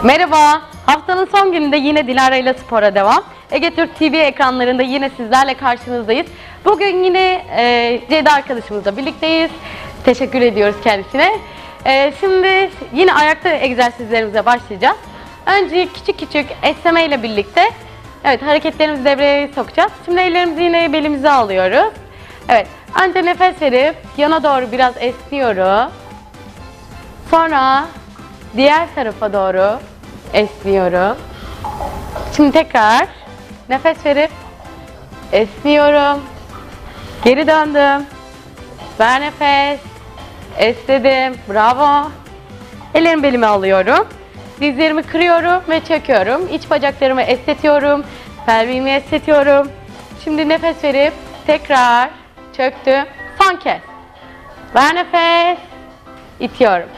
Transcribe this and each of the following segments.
Merhaba, haftanın son gününde yine Dilara ile spora devam. Ege Türk TV ekranlarında yine sizlerle karşınızdayız. Bugün yine Ceyda arkadaşımızla birlikteyiz. Teşekkür ediyoruz kendisine. Şimdi yine ayakta egzersizlerimize başlayacağız. Önce küçük esneme ile birlikte hareketlerimizi devreye sokacağız. Şimdi ellerimizi yine belimize alıyoruz. Önce nefes verip yana doğru biraz esniyorum. Sonra diğer tarafa doğru esniyorum. Şimdi tekrar nefes verip esniyorum. Geri döndüm. Ver nefes. Esnedim. Bravo. Ellerimi belime alıyorum. Dizlerimi kırıyorum ve çekiyorum. İç bacaklarımı esnetiyorum. Pelviğimi esnetiyorum. Şimdi nefes verip tekrar çöktüm. Son kez. Ver nefes. İtiyorum.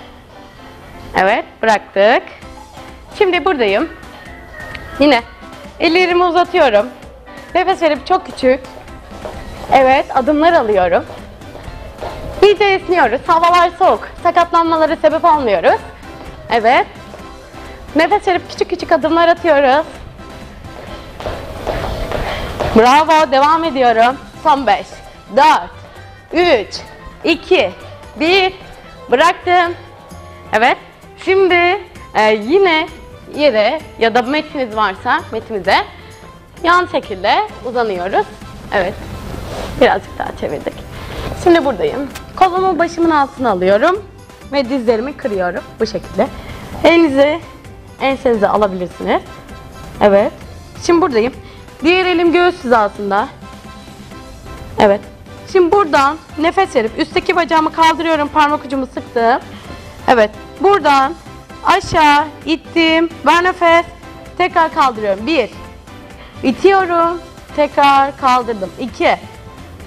Evet, bıraktık. Şimdi buradayım. Yine ellerimi uzatıyorum. Nefes verip çok küçük. Evet, adımlar alıyorum. İyice esniyoruz. Havalar soğuk. Sakatlanmalara sebep olmuyoruz. Evet. Nefes verip küçük adımlar atıyoruz. Bravo, devam ediyorum. Son 5, 4, 3, 2, 1. Bıraktım. Evet. Şimdi yine yere ya da metiniz varsa metimize yan şekilde uzanıyoruz. Evet. Birazcık daha çevirdik. Şimdi buradayım. Kolumu başımın altına alıyorum ve dizlerimi kırıyorum bu şekilde. Elinizi ensenize alabilirsiniz. Evet. Şimdi buradayım. Diğer elim göğüs hizasında. Evet. Şimdi buradan nefes verip üstteki bacağımı kaldırıyorum. Parmak ucumu sıktım. Evet. Buradan aşağı ittim. Ver nefes. Tekrar kaldırıyorum. 1. İtiyorum. Tekrar kaldırdım. 2.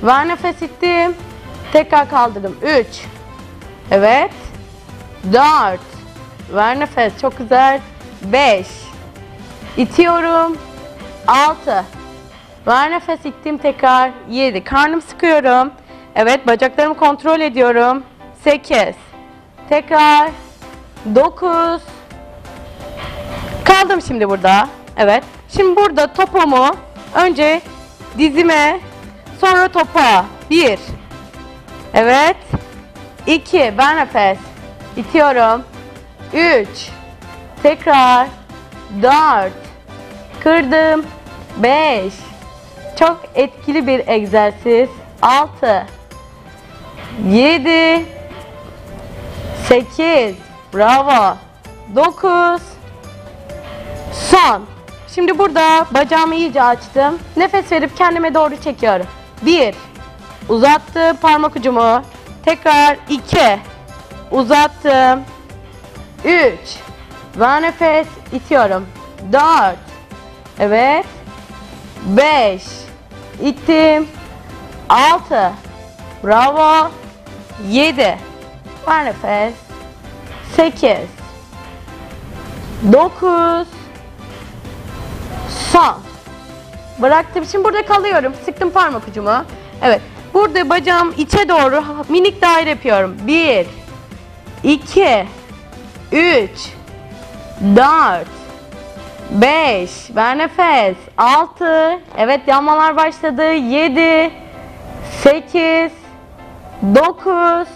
Ver nefes, ittim. Tekrar kaldırdım. 3. Evet. 4. Ver nefes. Çok güzel. 5. İtiyorum. 6. Ver nefes, ittim tekrar. 7. Karnımı sıkıyorum. Evet, bacaklarımı kontrol ediyorum. 8. Tekrar. 9. Kaldım şimdi burada. Evet. Şimdi burada topumu önce dizime, sonra topuğa. 1. Evet. 2. Ver nefes. İtiyorum. 3. Tekrar. 4. Kırdım. 5. Çok etkili bir egzersiz. 6. 7. 8. Bravo. 9. Son. Şimdi burada bacağımı iyice açtım. Nefes verip kendime doğru çekiyorum. 1. Uzattım parmak ucumu. Tekrar 2. Uzattım. 3. Ver nefes. İtiyorum. 4. Evet. 5. İttim. 6. Bravo. 7. Ver nefes. 8. 9. Son. Bıraktım. Şimdi burada kalıyorum. Sıktım parmak ucumu. Evet. Burada bacağım içe doğru minik daire yapıyorum. 1. 2. 3. 4. 5. Ver nefes. 6. Evet, yanmalar başladı. 7. 8. 9.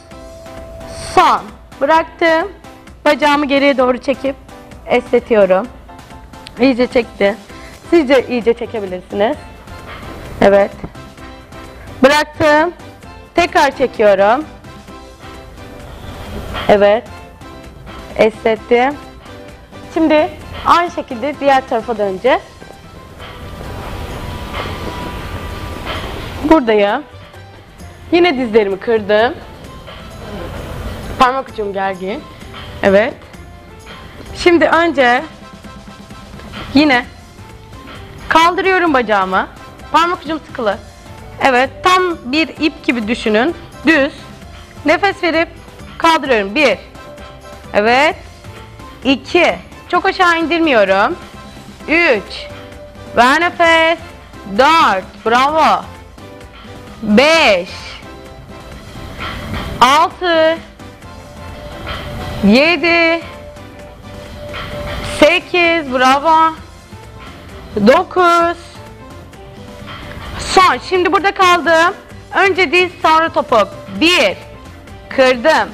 Son. Bıraktım. Bacağımı geriye doğru çekip esnetiyorum. İyice çekti. Siz de iyice çekebilirsiniz. Evet. Bıraktım. Tekrar çekiyorum. Evet. Esnettim. Şimdi aynı şekilde diğer tarafa döneceğiz. Buradayım. Yine dizlerimi kırdım. Parmak ucum gergin. Evet. Şimdi önce yine kaldırıyorum bacağımı. Parmak ucum sıkılı. Evet, tam bir ip gibi düşünün. Düz. Nefes verip kaldırıyorum. 1. Evet. 2. Çok aşağı indirmiyorum. 3. Ver nefes. 4. Bravo. 5. 6. 7. 8. bravo. 9. Son. Şimdi burada kaldım. Önce diz, sonra topuk. 1. Kırdım.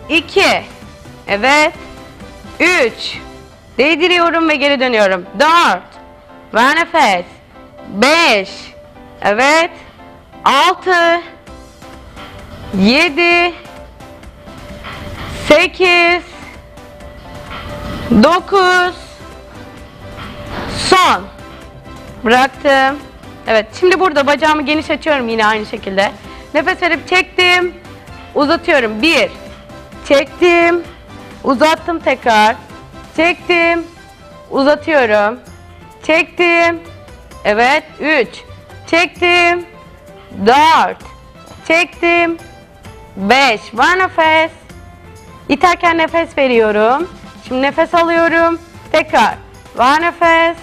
2. Evet. 3. Değdiriyorum ve geri dönüyorum. 4. Ver nefes. 5. Evet. 6. 7. 8. 9. Son. Bıraktım. Evet, şimdi burada bacağımı geniş açıyorum yine aynı şekilde. Nefes verip çektim. Uzatıyorum. 1. Çektim. Uzattım tekrar. Çektim. Uzatıyorum. Çektim. Evet. 3. Çektim. 4. Çektim. 5. Var nefes. İterken nefes veriyorum. Şimdi nefes alıyorum. Tekrar. Var nefes.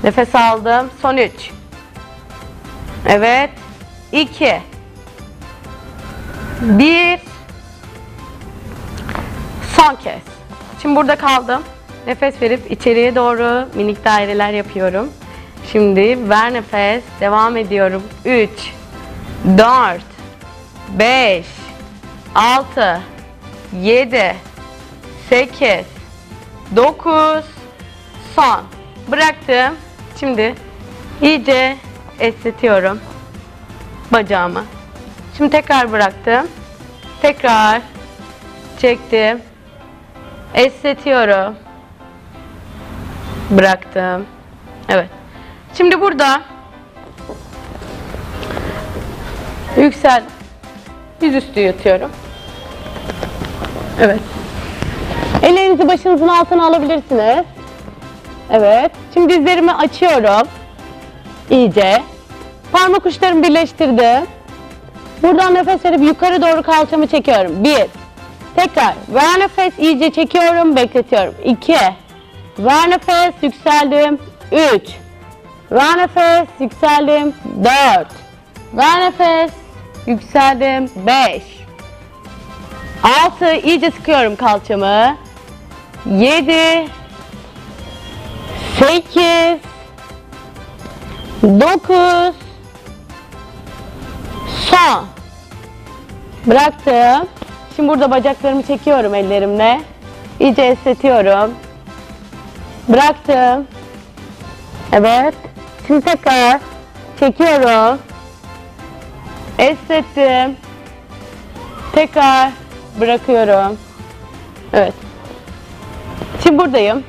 Nefes aldım. Son 3. Evet. 2. 1. Son kez. Şimdi burada kaldım. Nefes verip içeriye doğru minik daireler yapıyorum. Şimdi ver nefes. Devam ediyorum. 3. 4. 5. 6. 7. 8. 9. Son. Bıraktım. Şimdi iyice esnetiyorum bacağımı. Şimdi tekrar bıraktım. Tekrar çektim. Esnetiyorum. Bıraktım. Evet. Şimdi burada yüksel, yüzüstü yatıyorum. Evet. Ellerinizi başınızın altına alabilirsiniz. Evet. Şimdi dizlerimi açıyorum. İyice. Parmak uçlarımı birleştirdim. Buradan nefes verip yukarı doğru kalçamı çekiyorum. 1. Tekrar. Ver nefes, iyice çekiyorum, bekletiyorum. 2. Ver nefes, yükseldim. 3. Ver nefes, yükseldim. 4. Ver nefes, yükseldim. 5. 6. İyice sıkıyorum kalçamı. 7. 8. 9. Son. Bıraktım. Şimdi burada bacaklarımı çekiyorum ellerimle. İyice esnetiyorum. Bıraktım. Evet. Şimdi tekrar çekiyorum. Esnettim. Tekrar bırakıyorum. Evet. Şimdi buradayım.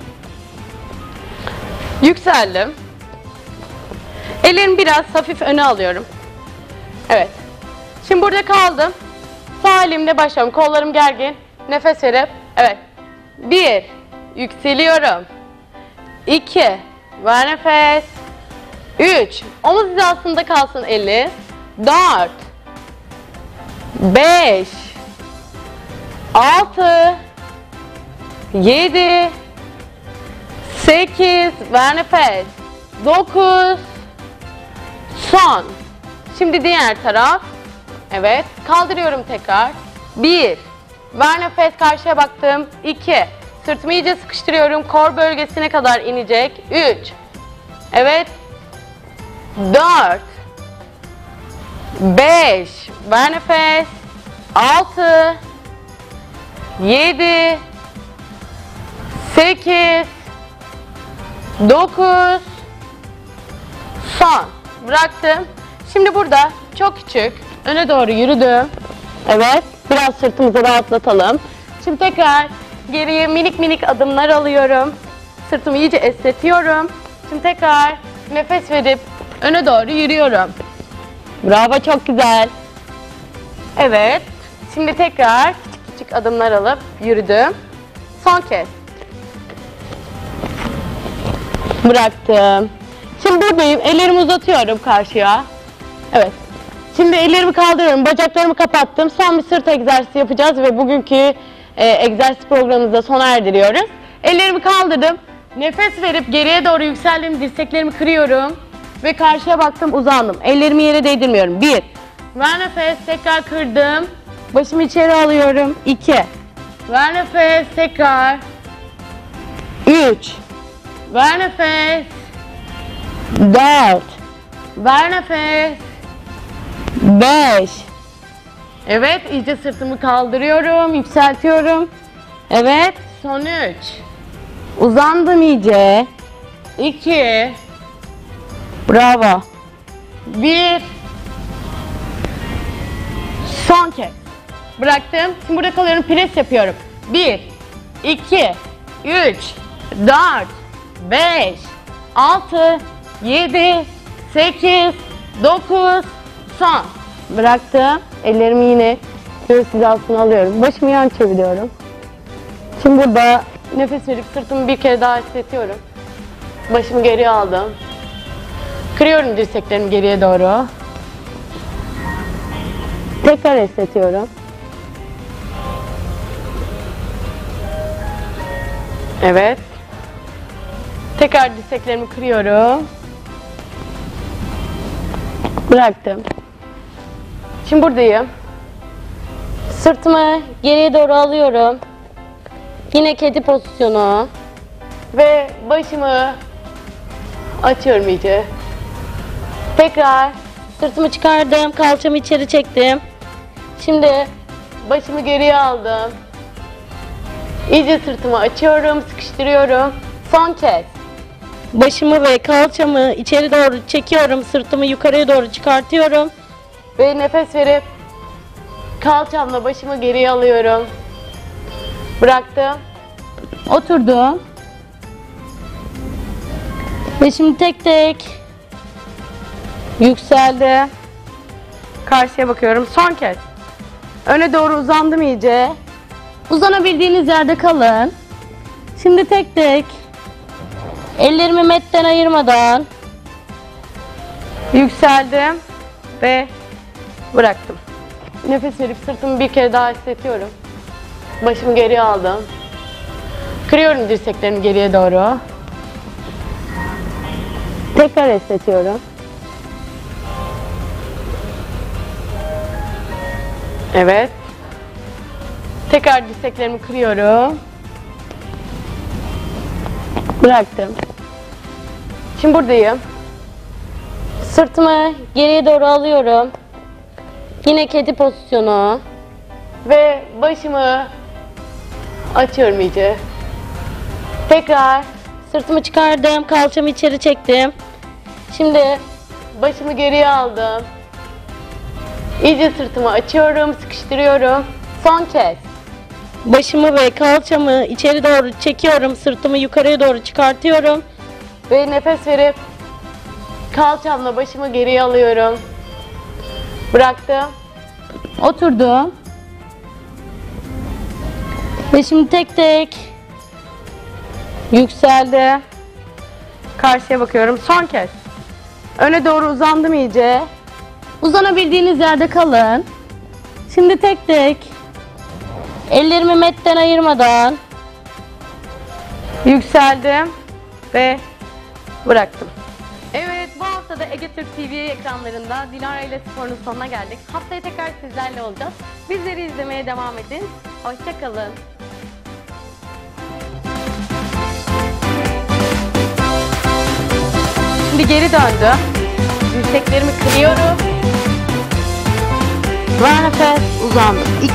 Yükseldim. Ellerimi biraz hafif öne alıyorum. Evet. Şimdi burada kaldım. Sağ elimle başlıyorum. Kollarım gergin. Nefes verip. Evet. 1. Yükseliyorum. 2. Ver nefes. 3. Omuz hizasında kalsın eli. 4. 5. 6. 7. 8. Ver nefes. 9. Son. Şimdi diğer taraf. Evet. Kaldırıyorum tekrar. 1. Ver nefes, karşıya baktım. 2. Sırtımı iyice sıkıştırıyorum. Kor bölgesine kadar inecek. 3. Evet. 4. 5. Ver nefes. 6. 7. 8. 9. Son. Bıraktım. Şimdi burada çok küçük öne doğru yürüdüm. Evet. Biraz sırtımızı rahatlatalım. Şimdi tekrar geriye minik minik adımlar alıyorum. Sırtımı iyice esnetiyorum. Şimdi tekrar nefes verip öne doğru yürüyorum. Bravo, çok güzel. Evet. Şimdi tekrar küçük küçük adımlar alıp yürüdüm. Son kez. Bıraktım. Şimdi buradayım. Ellerimi uzatıyorum karşıya. Evet. Şimdi ellerimi kaldırıyorum. Bacaklarımı kapattım. Son bir sırt egzersizi yapacağız ve bugünkü egzersiz programımızı sona erdiriyoruz. Ellerimi kaldırdım. Nefes verip geriye doğru yükseldim. Dirseklerimi kırıyorum. Ve karşıya baktım, uzandım. Ellerimi yere değdirmiyorum. 1. Ver nefes. Tekrar kırdım. Başımı içeri alıyorum. 2. Ver nefes. Tekrar. 3. Ver nefes. 4. Ver nefes. 5. Evet, iyice sırtımı kaldırıyorum, yükseltiyorum. Evet, son 3. Uzandım iyice. 2. Bravo. 1. Son kez. Bıraktım. Şimdi burada kalıyorum, pres yapıyorum. 1, 2, 3, 4, 5, 6, 7, 8, 9, son. Bıraktım. Ellerimi yine göğüs hizasına alıyorum. Başımı yan çeviriyorum. Şimdi burada nefes verip sırtımı bir kere daha esnetiyorum. Başımı geriye aldım. Kırıyorum dirseklerimi geriye doğru. Tekrar esnetiyorum. Evet. Tekrar dirseklerimi kırıyorum. Bıraktım. Şimdi buradayım. Sırtımı geriye doğru alıyorum. Yine kedi pozisyonu. Ve başımı açıyorum iyice. Tekrar sırtımı çıkardım, kalçamı içeri çektim. Şimdi başımı geriye aldım. İyice sırtımı açıyorum, sıkıştırıyorum. Son kez. Başımı ve kalçamı içeri doğru çekiyorum, sırtımı yukarıya doğru çıkartıyorum. Ve nefes verip kalçamla başımı geriye alıyorum. Bıraktım. Oturdum. Ve şimdi tek tek yükseldi. Karşıya bakıyorum. Son kez. Öne doğru uzandım iyice. Uzanabildiğiniz yerde kalın. Şimdi tek tek ellerimi metten ayırmadan yükseldim ve bıraktım. Nefes verip sırtımı bir kere daha esnetiyorum. Başımı geriye aldım. Kırıyorum dirseklerimi geriye doğru. Tekrar esnetiyorum. Evet. Tekrar dirseklerimi kırıyorum. Bıraktım. Şimdi buradayım. Sırtımı geriye doğru alıyorum. Yine kedi pozisyonu. Ve başımı açıyorum iyice. Tekrar sırtımı çıkardım, kalçamı içeri çektim. Şimdi başımı geriye aldım. İyice sırtımı açıyorum, sıkıştırıyorum. Son kez. Başımı ve kalçamı içeri doğru çekiyorum, sırtımı yukarıya doğru çıkartıyorum. Ve nefes verip kalçamla başımı geriye alıyorum. Bıraktım. Oturdum. Ve şimdi tek tek yükseldi. Karşıya bakıyorum. Son kez. Öne doğru uzandım iyice. Uzanabildiğiniz yerde kalın. Şimdi tek tek ellerimi metten ayırmadan yükseldim ve bıraktım. Evet, bu hafta da Ege Türk TV ekranlarında Dilara ile sporun sonuna geldik. Haftaya tekrar sizlerle olacağız. Bizleri izlemeye devam edin. Hoşça kalın. Şimdi geri döndüm. Dirseklerimi kırıyorum. Ver nefes, uzandım. 2.